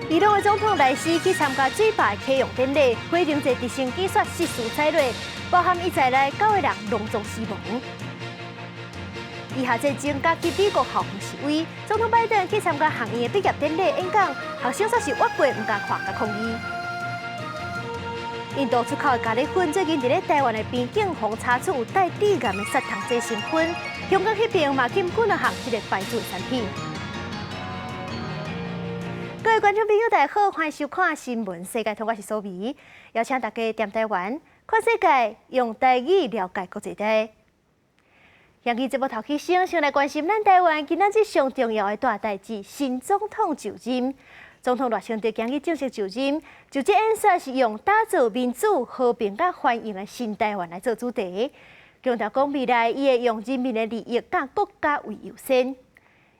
伊朗的总统莱西去参加水坝启用典礼，会场侪直升机煞失事踩落，包含伊在内9个人隆重死亡。以下这正假去美国校园示威，总统拜登去参加学院的毕业典礼演讲，学生煞是越过唔敢看甲抗议。印度出口的咖喱粉最近伫台湾的边境防查出有带致癌的砂糖制成分，香港迄边嘛禁管了项这个坏准产品。各位观众朋友，大家好，欢迎收看新闻世界通，我是苏眉，邀请大家踮台湾看世界，用台语了解国际大。央视节目头起先来关心咱台湾今仔日上重要的大代志——新总统就任。总统赖清德今日正式就任，就职演说是用打造民主、和平、甲繁荣的新台湾来做主题，强调讲未来伊会用人民的利益、甲国家为优先。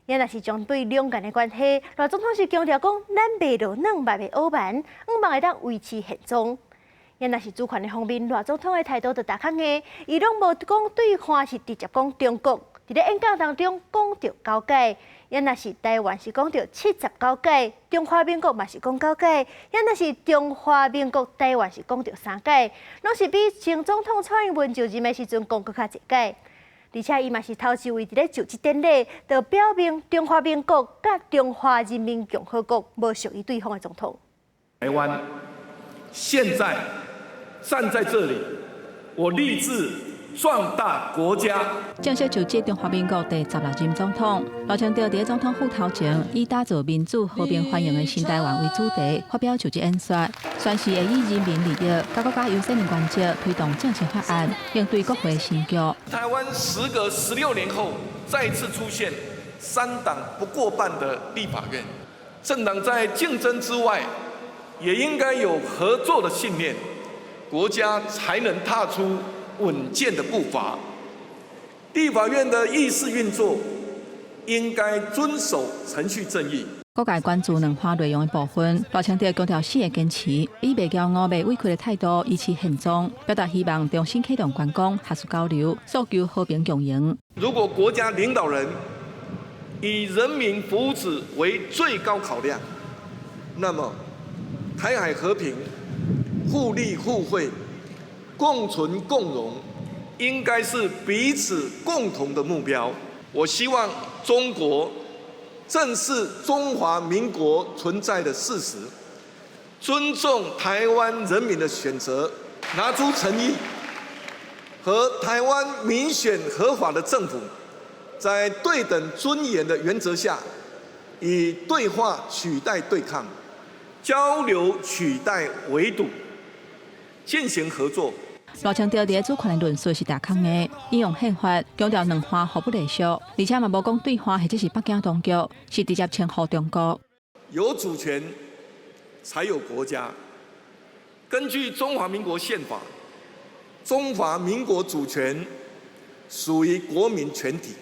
也若是针对两岸的关系，赖总统是强调讲，咱袂落软，嘛袂傲慢，望会当维持现状。也若是主权的方面，赖总统的态度就大较硬，伊拢无讲对方，是直接讲中国。伫咧演讲当中讲到高解，也若是台湾是讲到79解，中华民国嘛是讲9解，也若是中华民国台湾是讲到3解，拢是比前总统蔡英文就任的时阵讲搁较侪解。而且伊嘛是头一位伫咧就职典礼，就表明中华民国甲中华人民共和国无属于对方的总统。台湾现在站在这里，我立志壮大国家。正式就职中华民国第16任总统，赖清德伫总统府头前，以打造民主、和平、繁荣的新台湾为主题，发表就职演说，宣示会以人民利益、甲国家优先的原则推动政策法案，应对国会新局。台湾时隔16年后，再次出现3党不过半的立法院，政党在竞争之外，也应该有合作的信念，国家才能踏出稳健的步伐。立法院的议事运作应该遵守程序正义。各界关注两化内容的部分，赖清德强调4个坚持，以袂骄傲、袂委屈的态度维持现状，表达希望重新启动观光、学术交流，诉求和平共赢。如果国家领导人以人民福祉为最高考量，那么台海和平、互利互惠、共存共荣，应该是彼此共同的目标。我希望中国正视中华民国存在的事实，尊重台湾人民的选择，拿出诚意，和台湾民选合法的政府，在对等尊严的原则下，以对话取代对抗，交流取代围堵，进行合作。赖清德伫主权的论述是大空的，引用宪法，强调两岸互不隶属，而且嘛无讲对方或者是北京当局是直接称呼中国。有主权才有国家。根据中华民国宪法，中华民国主权属于国民全体，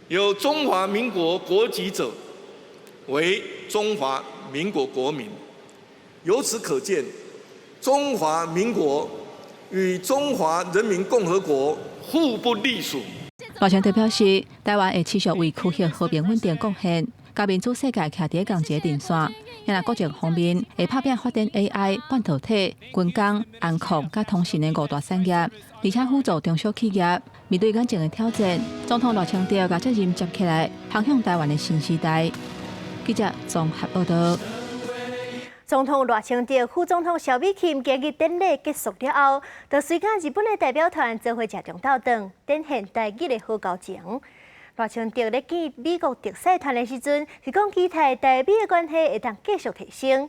有中华民国国籍者为中华民国国民。由此可见，中华民国与中华人民共和国互不隶属。赖清德表示，台湾会持续为区域和平稳定贡献，甲民主世界徛伫同一个阵线。也若国际方面会拍拼发展 AI、半导体、军工、安控甲通讯的5大产业，而且辅助中小企业。面对眼前的挑战，总统赖清德甲责任接起来，航向台湾的新时代。记者综合报道。总统赖清德、副总统萧美琴今日典礼结束了后，就随甲日本的代表团做伙食中昼顿，展现台日的好交情。赖清德咧见美国特使团的时阵，是讲期待台美的关系会当继续提升。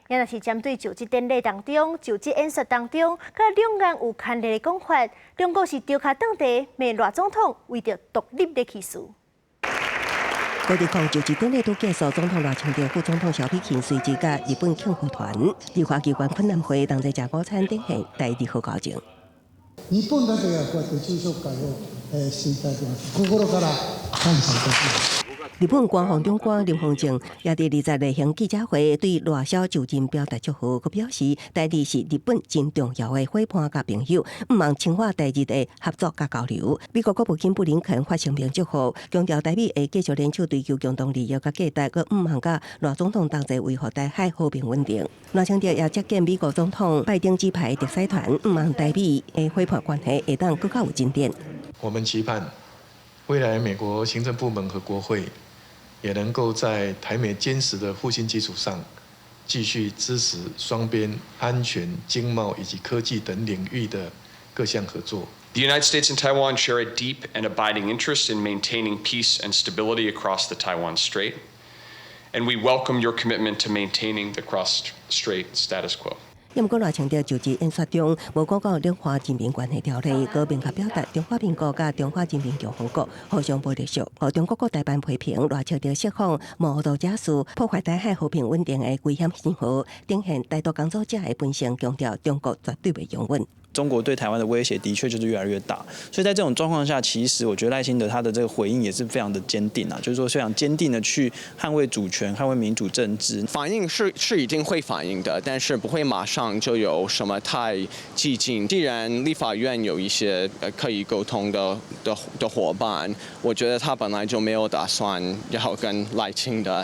也若是针对就职典礼当中、就职演说当中，甲两岸有牵连的讲法，中国是丢卡当地，骂赖总统为着独立的起诉。各地方就职典礼都结束，总统赖清德、副总统萧美琴随即甲日本庆贺团、立法機關昆南會同在食午餐展現台日好交情。日本だけがこうやって昼食会をしていただきます。心から感謝いたします。日本官方长官林芳正也伫20例行记者会对赖萧就任表达祝福，佮表示台日是日本真重要的伙伴甲朋友，毋茫深化台日的合作甲交流。美国国务卿布林肯发声明祝福，强调台美会继续联手追求共同利益甲价值，佮毋茫甲赖总统同齐维护台海和平稳定。赖清德也接见美国总统拜登指派特使团，毋茫台美的伙伴关系会当更较有进展。我们期盼未来美国行政部门和国会也能够在台美坚实的互信基础上，继续支持双边安全、经贸以及科技等领域的各项合作。The United States and Taiwan share a deep and abiding interest in maintaining peace and stability across the Taiwan Strait, and we welcome your commitment to maintaining the cross-strait status quo. 也毋过赖清德就职演说中，无讲到两华人民关系条例，佮明确表达中华民国甲中华人民共和国互相不隶属，互中国各台办批评赖清德释放谋道假事，破坏台海和平稳定的危险信号，展现台独工作者的本性，强调中国绝对袂容忍。中国对台湾的威胁的确就是越来越大，所以在这种状况下，其实我觉得赖清德他的这个回应也是非常的坚定啊，就是说非常坚定的去捍卫主权、捍卫民主政治。反应是一定会反应的，但是不会马上就有什么太激进。既然立法院有一些可以沟通的伙伴，我觉得他本来就没有打算要跟赖清德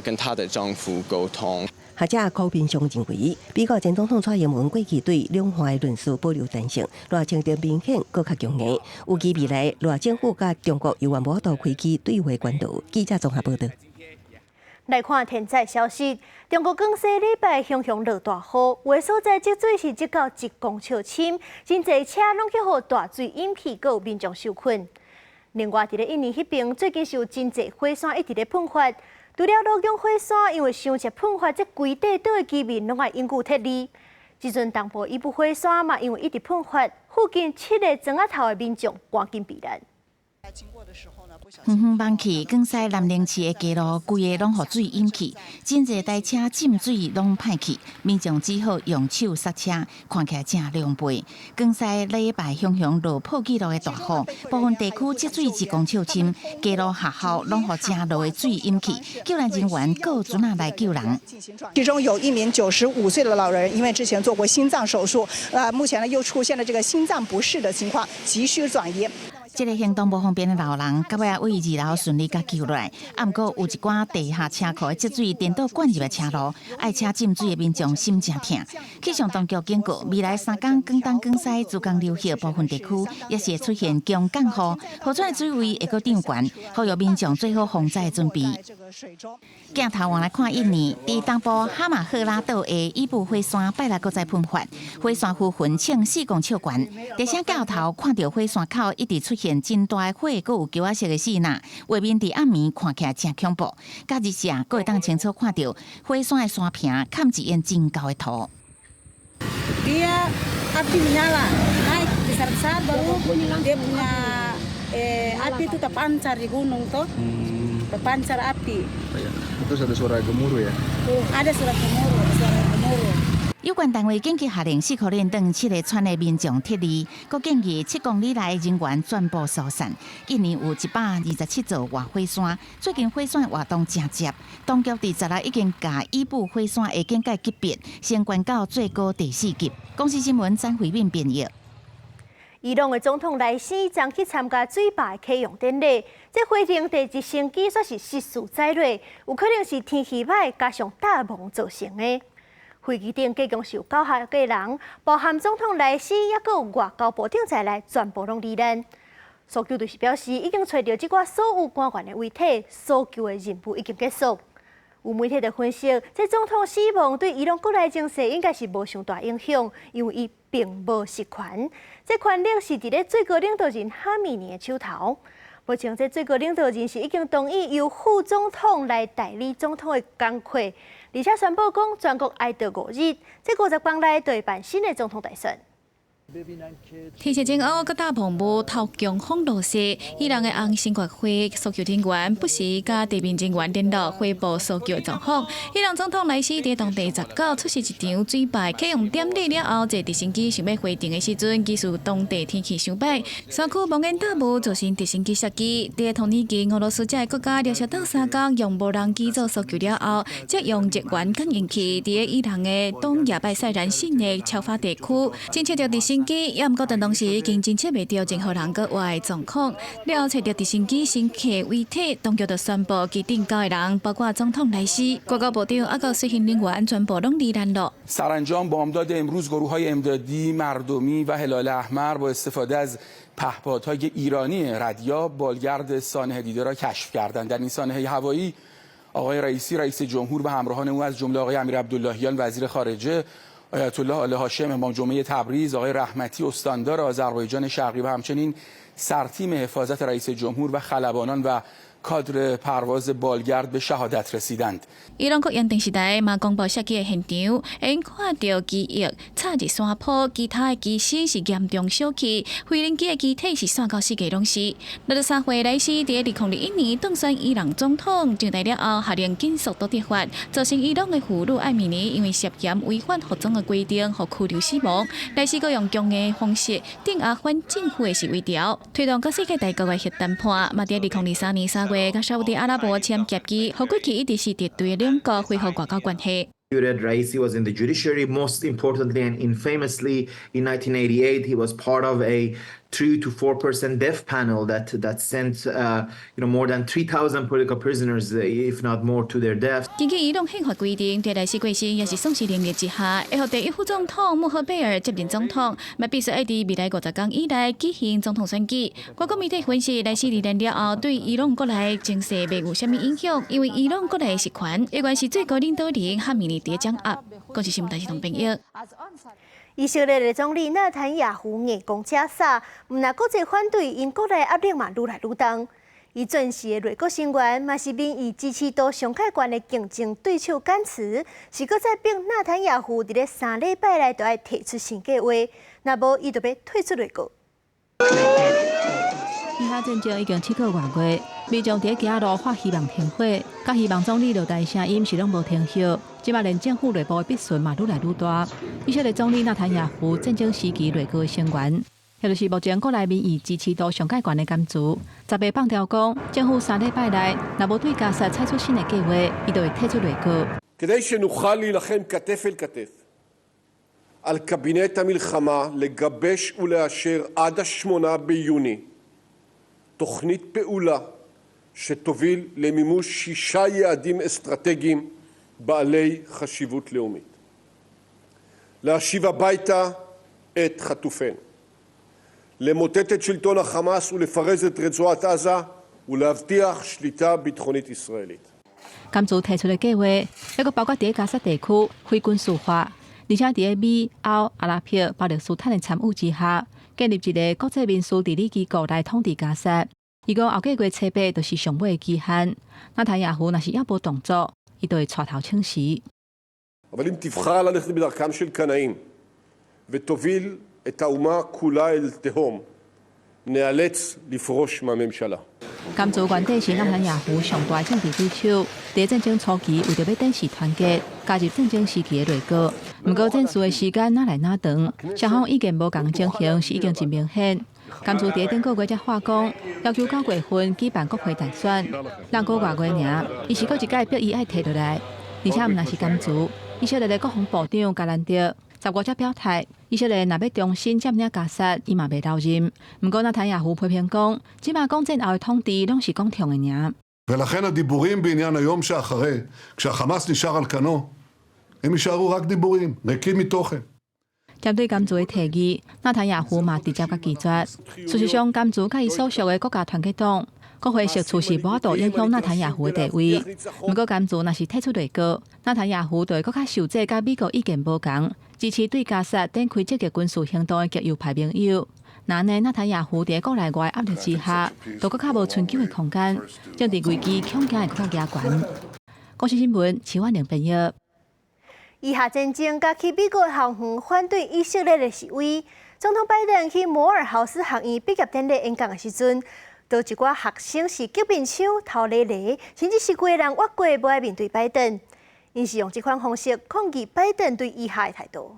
跟他的政府沟通。学者高斌雄认为，美国前总统蔡英文过去对两华的论述保留弹性，赖清德明显更较强硬，有期未来赖政府甲中国有缘无度开启对话管道。记者综合报道。来看天灾消息，中国广西礼拜雄雄落大雨，有的所在积水是积到1公尺深，真侪车拢去互大水淹去，佮有民众受困。另外，伫咧印尼迄边，最近是有真侪火山一直咧喷发。除了洛阳火山，因为伤热喷发，这规地岛的居民拢爱永久撤离。即阵东部伊部火山嘛，因为一直喷发，附近7个庄仔头的民众赶紧避难。远远望去，广西南宁市的街路规个拢予水淹去，真侪台车浸水拢歹去，民众只好用手刹车，看起来真狼狽。广西礼拜雄雄落破纪录的大雨，部分地区积水1公尺深，街路学校拢予正路的水淹去，救援人员各船仔来救人。其中有一名95岁的老人，因为之前做过心脏手术，目前呢又出现了这个心脏不适的情况，急需转移。这个行动不方便的老人，到尾位2楼顺利甲救落来。啊，不过有一寡地下车库的积水颠倒灌入的车路，爱车浸水的民众心真痛。气象当局警告，未来3天广东、广西、珠江流域部分地区也是会出现强降雨，河川的水位会阁涨悬，呼吁民众做好防灾准备。镜头往来看印尼，伫东部哈马赫拉岛的伊布火山拜六搁再喷发，火山附近呈4公尺悬。地下镜头看到火山口一直出现真大的火，阁有球仔色的死呐，画面伫暗暝看起来真恐怖。甲日时阁会当清楚看到火山的山坪嵌一片真高的土。Dia api menyala, naik besar-besar baru dia punya api itu terpancar di gunung tuh, terpancar api. Terus ada suara gemuruh ya? Ada suara gemuruh. 有关单位紧急下令4号连等7个村的民众撤离，佮建议7公里内的人员全部疏散。印尼有127座活火山，最近火山活动真接，当局伫10日已经把伊布火山的警戒级别升悬到最高第4级。公司新闻张惠敏编译。伊朗的总统莱西将去参加水坝的启用典礼，这会场第1星期煞是失事载落，有可能是天气歹加上大雾造成的。飞机顶计共是有9个人，包含总统莱西，也阁有外交部长在内，全部拢罹难。搜救队是表示，已经找到这寡所有官员的遗体，搜救的任务已经结束。有媒体就分析，这总统死亡对伊朗国内情势应该是无上大影响，因为伊并无实权。这权力是伫咧最高领导人哈米尼的手头。目前，这最高领导人是已经同意由副总统来代理总统的工作，而且宣布讲全国哀悼5日，这50天内对办新的总统大选。天气正午，各大澎湖头强风落雪，伊朗的红新国会诉求人员不时甲地面人员联络汇报诉求状况。伊朗总统莱西伫当地19出席一场水排启用典礼了后，坐直升机想要回程的时阵，技术当地天气伤歹，山区无烟大雾造成直升机熄机。伫同年期，俄罗斯这个国家连续到3天用无人机做诉求了后，则用热源感应器伫伊朗的东亚拜塞兰省的超发地区侦测到直升机，也毋过当时已经侦测袂到任何人个外状况。了查到直升机乘客遗体，当局就宣布机顶9个人，包括总统莱西、国家部长还有飞行人员全部拢罹难了。سرانجام بامداد امروز گروه‌های امدادی مردمی و هلال احمر با استفاده از پهپادهای ایرانی ردیاب بالگرد سانحه دیده را کشف کردند. در این سانحه هوایی آقای رئیسی رئیس جمهور و همراهان او از جمله آقای امیر عبداللهیان وزیر خارجه، آیت الله آل هاشم امام جمعه تبریز، آقای رحمتی استاندار آذربایجان شرقی و همچنین سرتیم حفاظت رئیس جمهور و خلبانان و کادر پرواز بالگرد به شهادت رسیدند. 伊朗国营电视台嘛公布射击的现场，因看到机翼插入山坡，其他的机身是严重烧起，飞行机的机体是散到4个拢是。63岁莱西伫2021年当选伊朗总统，上台了后下令紧速度执法，造成伊朗的妇女艾米尼因为涉嫌违反服装的规定，互拘留死亡。莱西阁用强硬的方式镇压反政府的示威潮，推动各世界大国的核谈判，嘛伫2023年3月，甲沙烏地阿拉伯簽協議，互過去一直是敵對的兩國恢復外交關係。Raisi was in the judiciary, most importantly and infamously in 1988 he was part of a 2 to 4% death panel that sent more than 3,000 political prisoners, if not more, to their death. 根據伊朗憲法規定，在萊西過身也是喪失能力之下，會予第一副總統穆赫貝爾接任總統，嘛必須要喺未來50天以內舉行總統選舉。外國媒體分析，萊西離任了後，對伊朗國內情勢未有啥物影響，因為伊朗國內實權依然是最高領導人哈米尼在掌握。國際新聞台是同朋友。以色列的總理納坦雅胡硬攻加沙，毋但國際反對，因國內壓力嘛愈來愈重。伊準時的內閣成員嘛是面以支持度上較懸的競爭對手簡辭，是閣再逼納坦雅胡佇咧3禮拜內就要提出新計劃，若無伊就要退出內閣。以下戰爭已經7個多月，民眾伫街路發希望停火，甲希望總理落台聲音是攏無停息。即馬連政府內部的逼順嘛愈來愈大。以色列總理納坦雅胡戰爭時期內閣的成員，也就是目前國內民意支持度上較懸的甘珠，十月放條講，政府3禮拜內若無對加沙採取新的計劃，伊就會退出內閣。כדי שנוכל להילחם כתף אל כתף על קבינט המלחמה לגבש ולאשר עד 8 ביוני תוכנית פעולה שתוביל למימוש 6 יעדים אסטרטגיים בעלי חשיבות לאומית. להשיב הביתה את חטופינו, למוטט את שלטון החמאס ולפרז את רצועת עזה ולהבטיח שליטה ביטחונית ישראלית. 甘珠提出的計劃，還佫包括伫加沙地區非軍事化，而且伫美、歐、阿拉伯、巴勒斯坦的參與之下，建立一個國際民事治理機構來統治加沙。伊講後個月7日就是上尾的期限，納坦雅胡若是還無動作，伊就會帶頭請辭。אבל אם תבחר ללכת בדרכם של קנאים ותוביל את האומה כולה אל תהום, נאלץ לפרוש מהממשלה. 甘珠原底是納坦雅胡上大政治對手，在戰爭初期為着要展示團結，加入戰爭時期的內閣。不過戰事的時間哪來哪長，雙方意見無共情形是已經真明顯。甘珠喺頂個月才發講，要求9月份舉辦國會大選，人過外月爾，伊是閣一屆逼伊愛摕落來，而且毋但是甘珠，以色列的國防部長加蘭德10月才表態，以色列若要重新佔領加沙，伊嘛袂留任。不過納坦雅胡批評講，即馬講戰後的統治攏是講聽的爾。ולכן הדיבורים בעניין היום שאחרי, כשהחמאס נשאר על כנו, הם יישארו רק דיבורים, ריקים מתוכן. 針對甘珠的提議，納坦雅胡嘛直接甲拒絕。事實上，甘珠甲伊所屬的國家團結黨國會釋出是無法度影響納坦雅胡的地位。不過甘珠若是退出內閣，納坦雅胡就會更加受制，甲美國意見無共，支持對加沙展開積極軍事行動的極右派盟友。那呢，納坦雅胡在國內外壓力之下，就更加無存救的空間，政治危機恐驚會更加嚴懸。國際新聞，徐婉玲編譯。以下戰爭加去美國的校園反對以色列的示威，总统拜登去摩尔豪斯学院毕业典礼演讲的时阵，有一寡学生是激面枪、头咧咧，甚至是规人越过不爱面对拜登，因是用这款方式抗议拜登对以下的态度。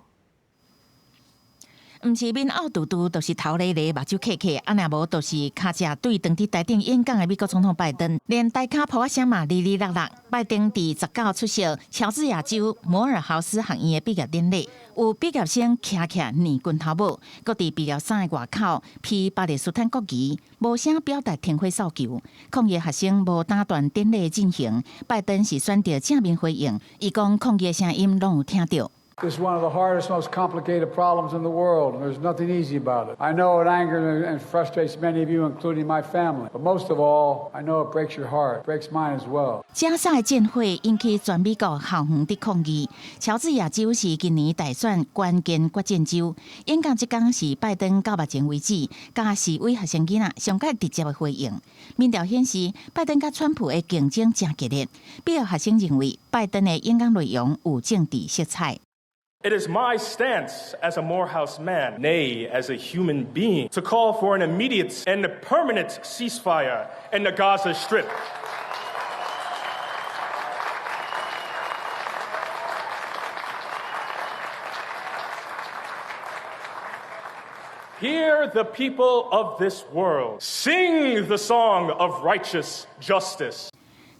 毋是面凹嘟嘟，就是头咧咧，目睭刻刻，啊若无就是骹只对当伫台顶演讲的美国总统拜登，连大卡破声嘛，哩哩啦啦。拜登伫19出席乔治亚州摩尔豪斯学院的毕业典礼，有毕业生徛徛念拳头舞，搁伫毕业衫的外口披巴勒斯坦国旗，无声表达停火诉求。抗议学生无打断典礼进行，拜登是选择正面回应，伊讲抗议的声音拢有听到。This is one of the hardest, most complicated problems in the world, and there's nothing easy about it. I know it angers and frustrates many of you, including my family. But most of all, I know it breaks your heart, breaks mine as well. 加沙的战火引起全美国校园的抗议。乔治亚州是今年大选关键决战州。演讲这天是拜登到目前为止甲示威学生囡仔上较直接的回应。民调显示，拜登甲川普的竞争真激烈。毕业学生认为，拜登的演讲内容有政治色彩。It is my stance as a Morehouse man, nay, as a human being, to call for an immediate and a permanent ceasefire in the Gaza Strip. Hear the people of this world sing the song of righteous justice.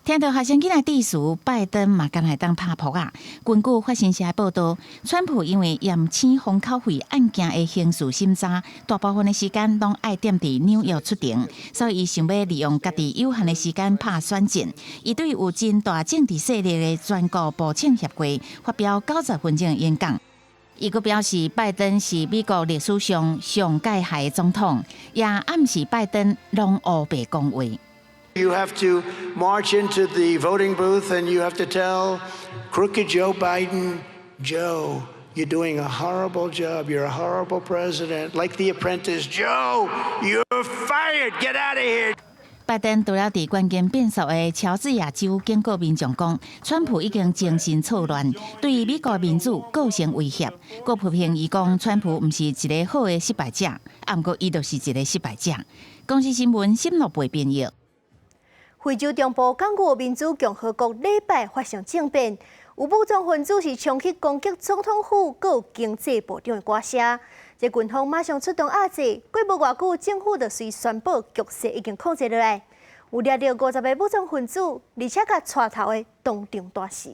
听到学生囡仔致辞，拜登嘛敢来当拍扑啊！根据法新社报道，川普因为验签封口费案件的刑事审查，大部分的时间拢爱踮伫纽约出庭，所以伊想要利用家己有限的时间拍选战。伊对有真大政治势力的全国部庆协会发表90分钟的演讲。伊阁表示，拜登是美国历史上上介害的总统，也暗示拜登拢黑白讲话。You have to march into the voting booth and you have to tell crooked Joe Biden, Joe, you're doing a horrible job. You're a horrible president. Like The Apprentice, Joe, you're fired. Get out of here. 拜登除了伫关键变数的乔治亚州警告民众讲，川普已经精神错乱，对美国民主构成威胁。佮批评伊讲，川普毋是一个好的失败者，毋过伊就是一个失败者。公司新闻深入背编译。非洲中部刚果民主共和国礼拜发生政变，有武装分子是冲击攻击总统府，佮有经济部长的歌声。这军方马上出动压制，过无偌久，政府就随宣布局势已经控制落来。有抓到50个武装分子，而且甲带头的当场大死。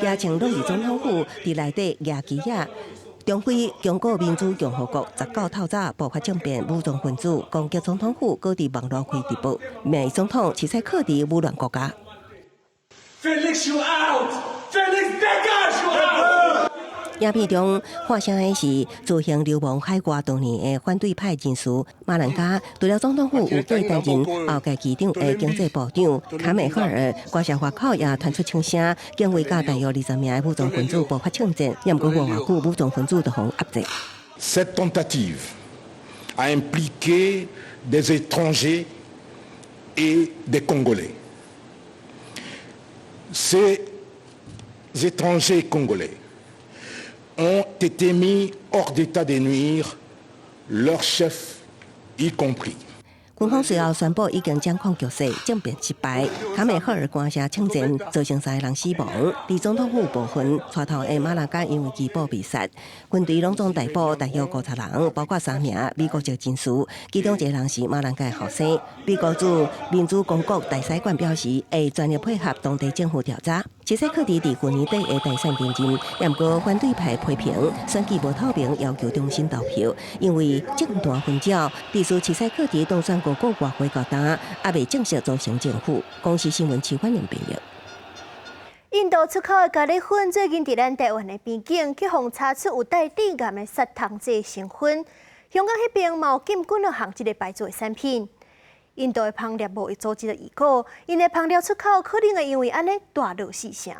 也请落去总统府伫内底举旗仔。中非刚果民主共和国19透早爆发政变，武装分子攻击总统府，搁伫网络开直播，骂总统切塞克伫污染国家。Felix, you out! Felix, Degas, you out! 影片中发生的是自行流亡海外多年的反对派人士马兰加，除了总统府有假担任后届机长的经济部长卡梅赫尔，外社外口也传出枪声，警卫甲大约20名的武装分子爆发枪战，也毋过无偌久，武装分子就互压制。Cette tentative a impliqué des étrangers et des Congolais. Ces étrangers congolais ont été mis hors d'état de nuire, leurs chefs y compris. 军方随后宣布已经掌控局势，政变失败。卡梅赫尔官下枪战，造成3个人死亡。离总统府部分带头的马拉加因为拘捕被杀，军队拢总逮捕大约50人，包括3名美国籍人士，其中一个人是马拉加的后生。美国驻民主公国大使馆表示，会全力配合当地政府调查。切塞克迪伫去年底的大选连任，也毋过反对派批评选举无透明，要求重新投票，因为政坛分搅，地属切塞克迪当选过外回高单，也未正式组成政府。公司新闻徐焕玲编译。印度出口的咖喱粉最近伫咱台湾的边境，去互查出有带致癌的砂糖质成分。香港迄边嘛有禁几落项即个牌子的产品。印度的烹调贸易组织的预告，因的烹调出口可能会因为安尼大落市场。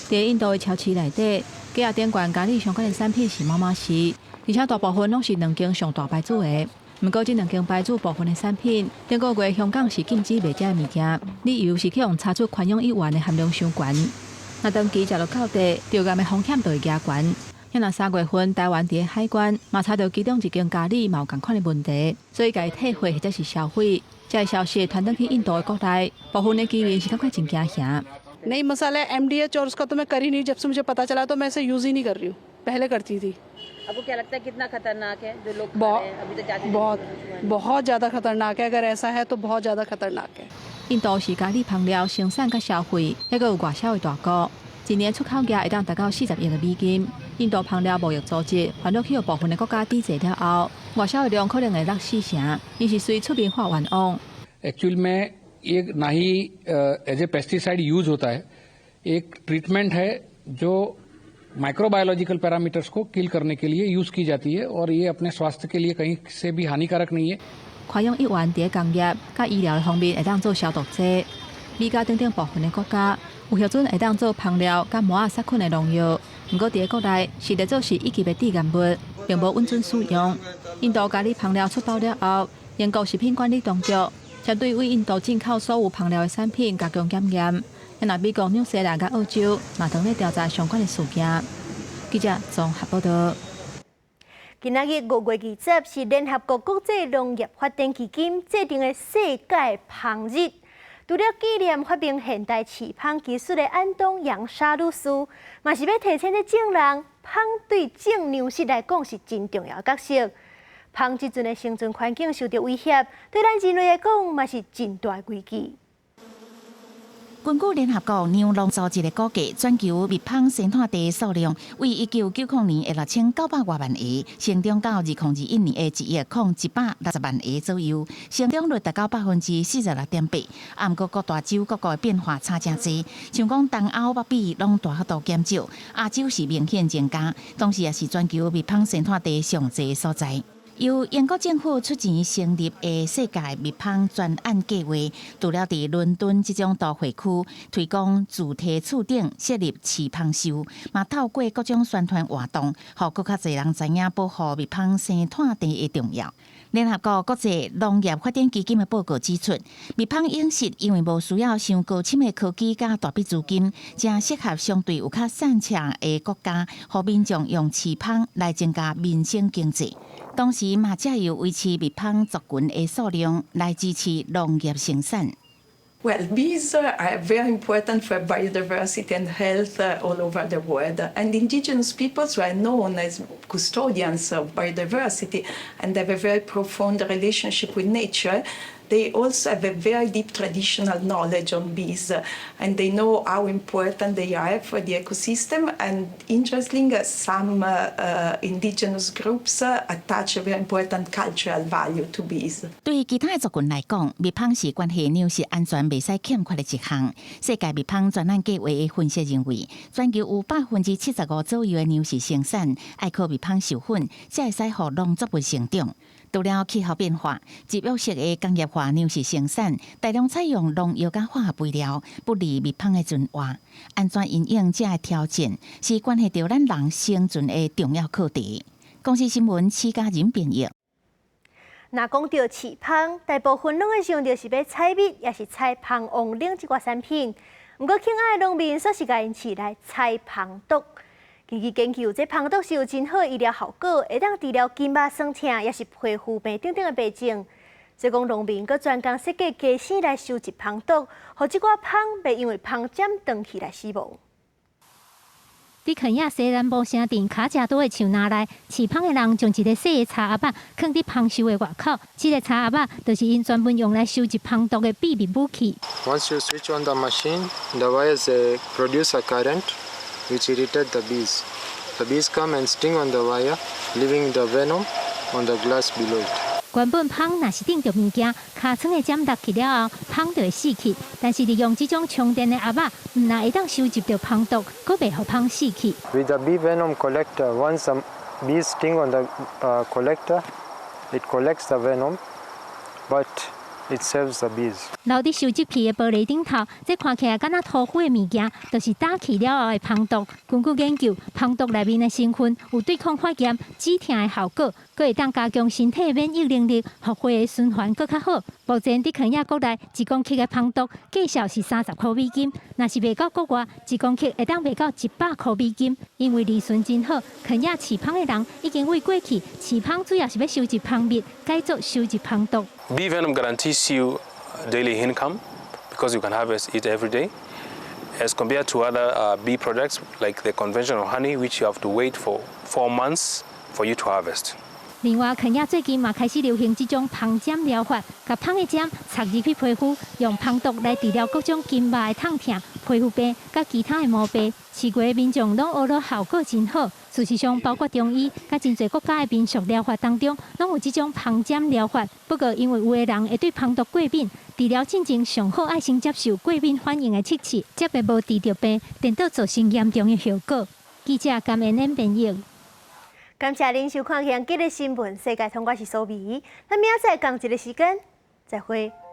在印度的超市内底，几啊点罐咖喱相关的产品是妈妈是，而且大部分拢是2间上大牌子的。毋过，这2间牌子部分的产品，顶个月香港是禁止卖这物件，理由是去用查出宽容1元的含量伤悬。那长期食落到地，钓竿的风险就会加悬。那3月份台湾伫海关嘛查到其中一间家里嘛有同款的问题，所以家退货或者是销毁，这消息传登去印度的国内，部分的居民是感觉真惊吓。नई मसाला MDH और उसका तो मैं कर ही नहीं। जब से मुझे पता चला तो मैं इसे यूज ही नहीं कर रही हूँ। पहले करती थी। आपको क्या लगता है कितना खतरनाक है जो लोग बहुत ज़्यादा खतरनाक है। अगर ऐसा है तो बहुत ज़्यादा खतरनाक है। 印度是咖喱香料生产甲消费，还佫有外销的大国。一年出口额会当达到40亿美金。印度香料贸易组织反正去有部分的国家抵制了后，外销的量可能会落4成，伊是随出面化冤枉。एक्चुअल में ये ना ही एज ए पेस्टिसाइड यूज होता है, एक ट्रीटमेंट है जो माइक्रोबायोलॉजिकल पैरामीटर्स को किल करने के लिए यूज की जाती है और ये अपने स्वास्थ्य के लिए कहीं से भी हानिकारक नहीं है। 快用1元伫工业甲医疗的方面会当做消毒剂。美加等等部分的国家有核准会当做香料甲麻杀菌的农药，不过伫国内是列做是一级的致癌物，并无允准使用。印度咖喱香料出包了后，英国食品管理当局将对为印度进口所有香料的产品加强检验。那美国、纽西兰甲澳洲嘛同咧调查相关的事件。记者综合报道。今仔日5月20是联合国国际农业发展基金制定的世界芳日。除了纪念发明现代饲芳技术的安东杨沙律师，嘛是要提醒这种人，芳对种粮食来讲是真重要的角色。芳即阵的生存环境受到威胁，对咱人类来讲嘛是真大的危机。根据联合国粮农组织的估计，全球蜜蜂生产地数量为1990年的6900多万个，成长到2021年的1.160万个左右，成长率达到46.8%。不过各大洲各国的变化差真多，像讲东欧北比拢大幅度减少，亚洲是明显增加，同时也是全球蜜蜂生产地上侪的所在。由英国政府出钱成立的世界蜜蜂专案计划，除了伫伦敦这种大会区推广主题厝顶设立饲蜂秀，嘛透过各种宣传活动，让更较侪人知影保护蜜蜂生产地的重要。联合国国际农业发展基金的报告指出，蜜蜂养殖因为无需要伤高深的科技甲大笔资金，正适合相对有较散强的国家，让民众用饲蜂来增加民生经济。同时，嘛借由维持蜜蜂族群的数量来支持农业生产。Well, bees are very important for biodiversity and health all over the world. And indigenous peoples were known as custodians of biodiversity and have a very profound relationship with nature. They also have a very deep traditional knowledge on bees, and they know how important they are for the ecosystem. And interestingly, some indigenous groups attach a very important cultural value to bees. 对其他的族群来讲，蜜蜂是关系粮食安全袂使欠缺的一项。世界蜜蜂专案计划的分析认为，全球有75%左右的粮食生产要靠蜜蜂授粉，才会使让农作物成长。除了气候变化、集约式的工业化粮食生产，大量采用农药甲化学肥料，不利蜜蜂的存活。安全因应这个挑战，是关系到咱人生存的重要课题。公司新闻徐家仁编译。若讲到饲蜂，大部分拢会想到是要采蜜，也是采蜂王冷这款产品。不过，亲爱的农民煞是甲因饲来采蜂毒。根据研究，这蜂毒是有真好的医疗效果，会当治疗筋肉酸痛，也是皮肤病等等的病症。所以讲，农民佮专工设计鸡屎来收集蜂毒，互即寡蜂袂因为蜂针长起来死亡。伫肯亚西南部城镇卡加多的树林内，饲蜂的人将一个细的柴鸭仔放伫蜂箱的外口。这个柴鸭仔就是因专门用来收集蜂毒的秘密武器。Once you switch on the machine, the wires produce a current which irritate the bees. The bees come and sting on the wire, leaving the venom on the glass below it. 原本蜂若是顶着物件，尻川的针落去了后，蜂就会死去。但是利用这种充电的鸭仔，唔但会当收集到蜂毒，佫袂互蜂死去。With the bee venom collector, once the bees sting on the collector, it collects the venom, but It saves the bees. 留伫收集器的玻璃顶头，这看起来敢若涂灰的物件，就是打气了后的芳毒。根据研究，芳毒内面的成分有对抗发炎、止痛的效果，佫会当加强身体的免疫能力，互血的循环佫较好。目前伫肯亚国内1公克的芳毒价销是30块美金，若是卖到国外，1公克会当卖到100块美金。因为利润真好，肯亚饲芳的人已经为过去饲芳主要是要收集芳蜜，改做收集芳毒。Bee venom guarantees you daily income because you can harvest it every day, as compared to other bee products like the conventional honey, which you have to wait for 4 months for you to harvest. 另外，肯亚最近嘛开始流行这种芳针疗法，把芳的针插入去皮肤，用芳毒来治疗各种筋脉的痛痛、皮肤病、甲其他的毛病。试过的民众拢学到效果真好。事实上，包括中医、甲真侪国家的民俗疗法当中，拢有这种芳针疗法。不过，因为有的人会对芳毒过敏，治疗进前上好爱先接受过敏反应的测试，才袂无治着病，颠倒造成严重的效果。记者甘恩恩编译。感谢您收看今日新闻，世界通，我是苏美。咱明仔载同一个时间再会。